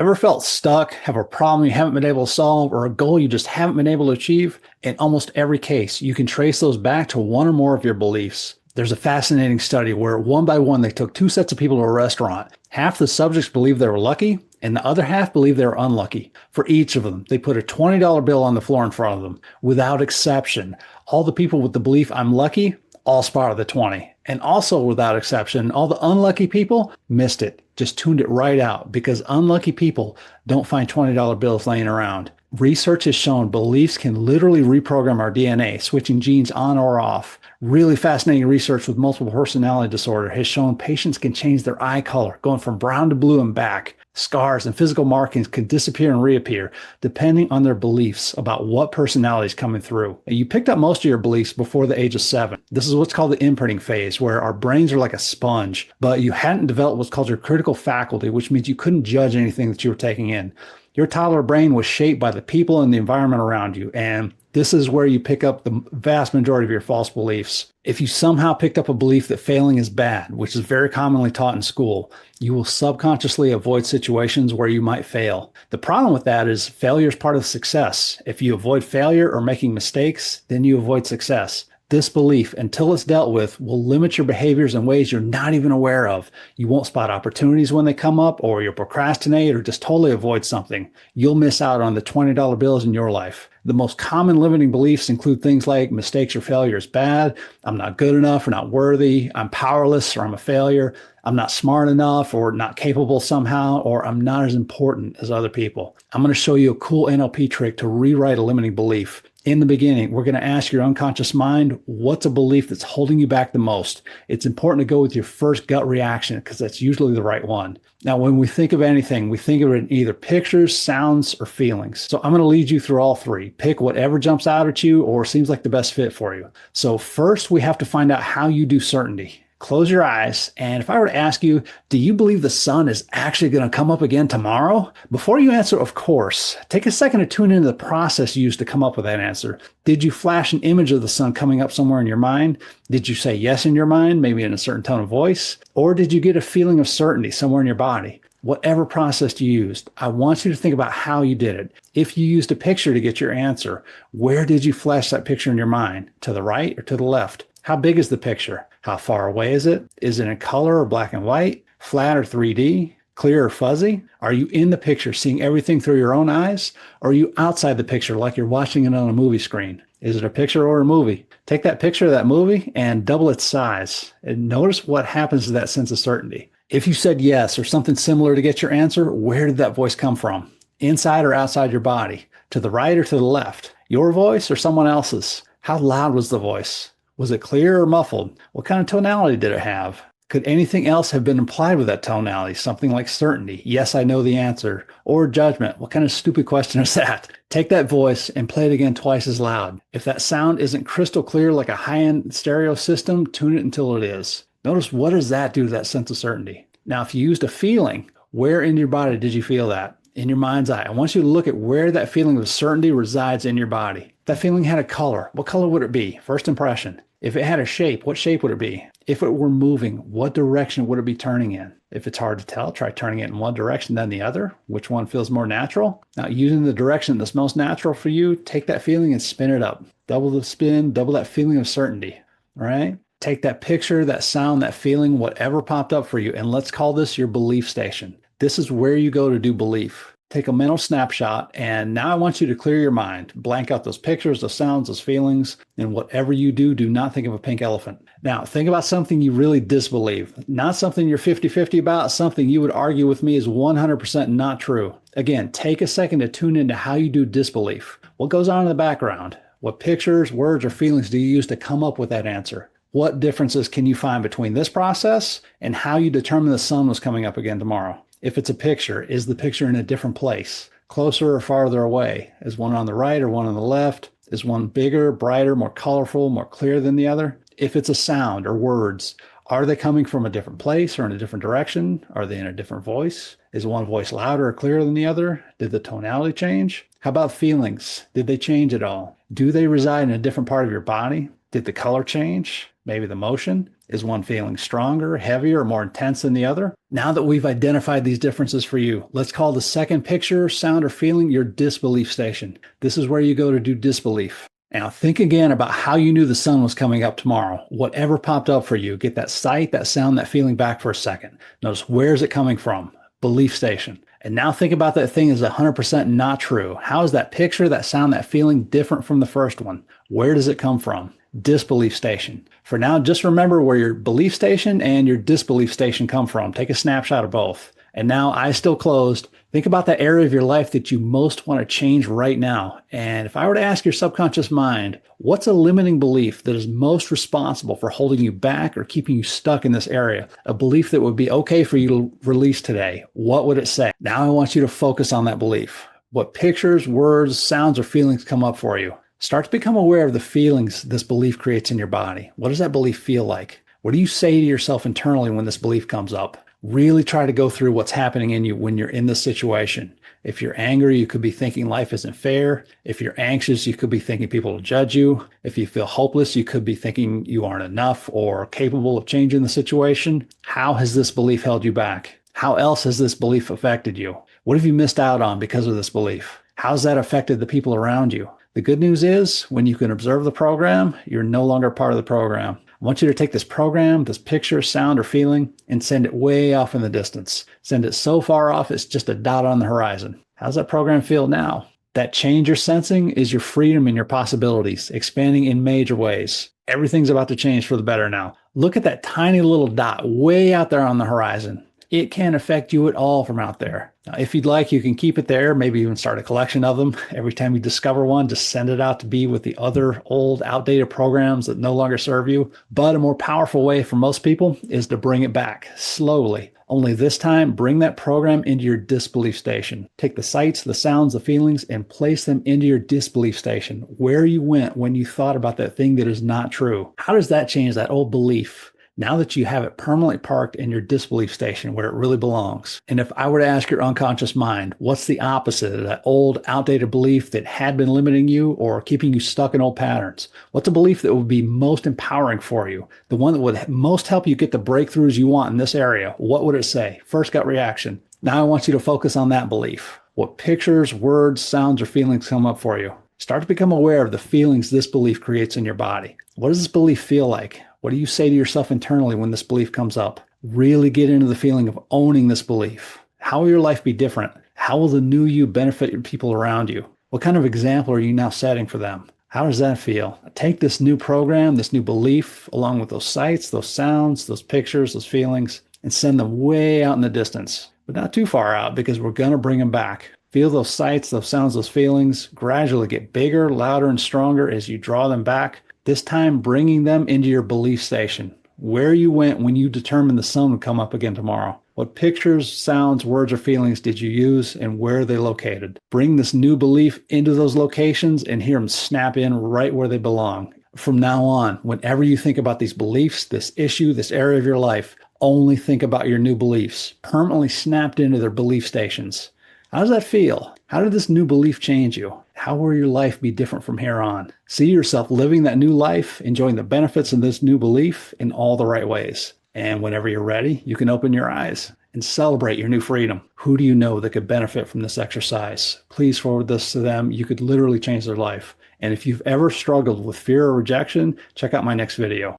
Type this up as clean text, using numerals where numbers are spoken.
Ever felt stuck, have a problem you haven't been able to solve, or a goal you just haven't been able to achieve? In almost every case, you can trace those back to one or more of your beliefs. There's a fascinating study where one by one they took two sets of people to a restaurant. Half the subjects believed they were lucky, and the other half believed they were unlucky. For each of them, they put a $20 bill on the floor in front of them. Without exception, all the people with the belief I'm lucky all spotted the 20. And also, without exception, all the unlucky people missed it, just tuned it right out because unlucky people don't find $20 bills laying around. Research has shown beliefs can literally reprogram our DNA, switching genes on or off. Really fascinating research with multiple personality disorder has shown patients can change their eye color, going from brown to blue and back. Scars and physical markings can disappear and reappear depending on their beliefs about what personality is coming through. You picked up most of your beliefs before the age of 7. This is what's called the imprinting phase, where our brains are like a sponge, but you hadn't developed what's called your critical faculty, which means you couldn't judge anything that you were taking in. Your toddler brain was shaped by the people and the environment around you, and this is where you pick up the vast majority of your false beliefs. If you somehow picked up a belief that failing is bad, which is very commonly taught in school, you will subconsciously avoid situations where you might fail. The problem with that is failure is part of success. If you avoid failure or making mistakes, then you avoid success. This belief, until it's dealt with, will limit your behaviors in ways you're not even aware of. You won't spot opportunities when they come up, or you'll procrastinate or just totally avoid something. You'll miss out on the $20 bills in your life. The most common limiting beliefs include things like mistakes or failure is bad, I'm not good enough or not worthy, I'm powerless or I'm a failure, I'm not smart enough or not capable somehow, or I'm not as important as other people. I'm going to show you a cool NLP trick to rewrite a limiting belief. In the beginning, we're going to ask your unconscious mind, what's a belief that's holding you back the most? It's important to go with your first gut reaction because that's usually the right one. Now, when we think of anything, we think of it in either pictures, sounds, or feelings. So I'm going to lead you through all three. Pick whatever jumps out at you or seems like the best fit for you. So first, we have to find out how you do certainty. Close your eyes, and if I were to ask you, do you believe the sun is actually going to come up again tomorrow? Before you answer, of course, take a second to tune into the process used to come up with that answer. Did you flash an image of the sun coming up somewhere in your mind? Did you say yes in your mind, maybe in a certain tone of voice? Or did you get a feeling of certainty somewhere in your body? Whatever process you used, I want you to think about how you did it. If you used a picture to get your answer, where did you flash that picture in your mind? To the right or to the left? How big is the picture? How far away is it? Is it in color or black and white? Flat or 3D? Clear or fuzzy? Are you in the picture seeing everything through your own eyes? Or are you outside the picture like you're watching it on a movie screen? Is it a picture or a movie? Take that picture of that movie and double its size. And notice what happens to that sense of certainty. If you said yes or something similar to get your answer, where did that voice come from? Inside or outside your body? To the right or to the left? Your voice or someone else's? How loud was the voice? Was it clear or muffled? What kind of tonality did it have? Could anything else have been implied with that tonality? Something like certainty. Yes, I know the answer. Or judgment. What kind of stupid question is that? Take that voice and play it again twice as loud. If that sound isn't crystal clear like a high-end stereo system, tune it until it is. Notice what does that do to that sense of certainty? Now, if you used a feeling, where in your body did you feel that? In your mind's eye. I want you to look at where that feeling of certainty resides in your body. If that feeling had a color, what color would it be? First impression. If it had a shape, what shape would it be? If it were moving, what direction would it be turning in? If it's hard to tell, try turning it in one direction then the other. Which one feels more natural? Now, using the direction that's most natural for you, take that feeling and spin it up. Double the spin, double that feeling of certainty. All right? Take that picture, that sound, that feeling, whatever popped up for you, and let's call this your belief station. This is where you go to do belief. Take a mental snapshot, and now I want you to clear your mind. Blank out those pictures, those sounds, those feelings, and whatever you do, do not think of a pink elephant. Now, think about something you really disbelieve. Not something you're 50-50 about, something you would argue with me is 100% not true. Again, take a second to tune into how you do disbelief. What goes on in the background? What pictures, words, or feelings do you use to come up with that answer? What differences can you find between this process and how you determine the sun was coming up again tomorrow? If it's a picture, is the picture in a different place? Closer or farther away? Is one on the right or one on the left? Is one bigger, brighter, more colorful, more clear than the other? If it's a sound or words, are they coming from a different place or in a different direction? Are they in a different voice? Is one voice louder or clearer than the other? Did the tonality change? How about feelings? Did they change at all? Do they reside in a different part of your body? Did the color change? Maybe the motion? Is one feeling stronger, heavier, or more intense than the other? Now that we've identified these differences for you, let's call the second picture, sound, or feeling your disbelief station. This is where you go to do disbelief. Now think again about how you knew the sun was coming up tomorrow. Whatever popped up for you, get that sight, that sound, that feeling back for a second. Notice, where is it coming from? Belief station. And now think about that thing as 100% not true. How is that picture, that sound, that feeling different from the first one? Where does it come from? Disbelief station. For now, just remember where your belief station and your disbelief station come from. Take a snapshot of both. And now, eyes still closed, think about that area of your life that you most want to change right now. And if I were to ask your subconscious mind, what's a limiting belief that is most responsible for holding you back or keeping you stuck in this area? A belief that would be okay for you to release today. What would it say? Now I want you to focus on that belief. What pictures, words, sounds, or feelings come up for you? Start to become aware of the feelings this belief creates in your body. What does that belief feel like? What do you say to yourself internally when this belief comes up? Really try to go through what's happening in you when you're in this situation. If you're angry, you could be thinking life isn't fair. If you're anxious, you could be thinking people will judge you. If you feel hopeless, you could be thinking you aren't enough or capable of changing the situation. How has this belief held you back? How else has this belief affected you? What have you missed out on because of this belief? How's that affected the people around you? The good news is, when you can observe the program, you're no longer part of the program. I want you to take this program, this picture, sound, or feeling, and send it way off in the distance. Send it so far off, it's just a dot on the horizon. How's that program feel now? That change you're sensing is your freedom and your possibilities, expanding in major ways. Everything's about to change for the better now. Look at that tiny little dot way out there on the horizon. It can't affect you at all from out there. Now, if you'd like, you can keep it there, maybe even start a collection of them. Every time you discover one, just send it out to be with the other old, outdated programs that no longer serve you. But a more powerful way for most people is to bring it back slowly. Only this time, bring that program into your disbelief station. Take the sights, the sounds, the feelings, and place them into your disbelief station, where you went when you thought about that thing that is not true. How does that change that old belief? Now that you have it permanently parked in your disbelief station where it really belongs. And if I were to ask your unconscious mind, what's the opposite of that old, outdated belief that had been limiting you or keeping you stuck in old patterns? What's a belief that would be most empowering for you? The one that would most help you get the breakthroughs you want in this area? What would it say? First gut reaction. Now I want you to focus on that belief. What pictures, words, sounds, or feelings come up for you? Start to become aware of the feelings this belief creates in your body. What does this belief feel like? What do you say to yourself internally when this belief comes up? Really get into the feeling of owning this belief. How will your life be different? How will the new you benefit your people around you? What kind of example are you now setting for them? How does that feel? Take this new program, this new belief, along with those sights, those sounds, those pictures, those feelings, and send them way out in the distance, but not too far out, because we're going to bring them back. Feel those sights, those sounds, those feelings gradually get bigger, louder, and stronger as you draw them back. This time, bringing them into your belief station, where you went when you determined the sun would come up again tomorrow. What pictures, sounds, words, or feelings did you use, and where are they located? Bring this new belief into those locations and hear them snap in right where they belong. From now on, whenever you think about these beliefs, this issue, this area of your life, only think about your new beliefs, permanently snapped into their belief stations. How does that feel? How did this new belief change you? How will your life be different from here on? See yourself living that new life, enjoying the benefits of this new belief in all the right ways. And whenever you're ready, you can open your eyes and celebrate your new freedom. Who do you know that could benefit from this exercise? Please forward this to them. You could literally change their life. And if you've ever struggled with fear or rejection, check out my next video.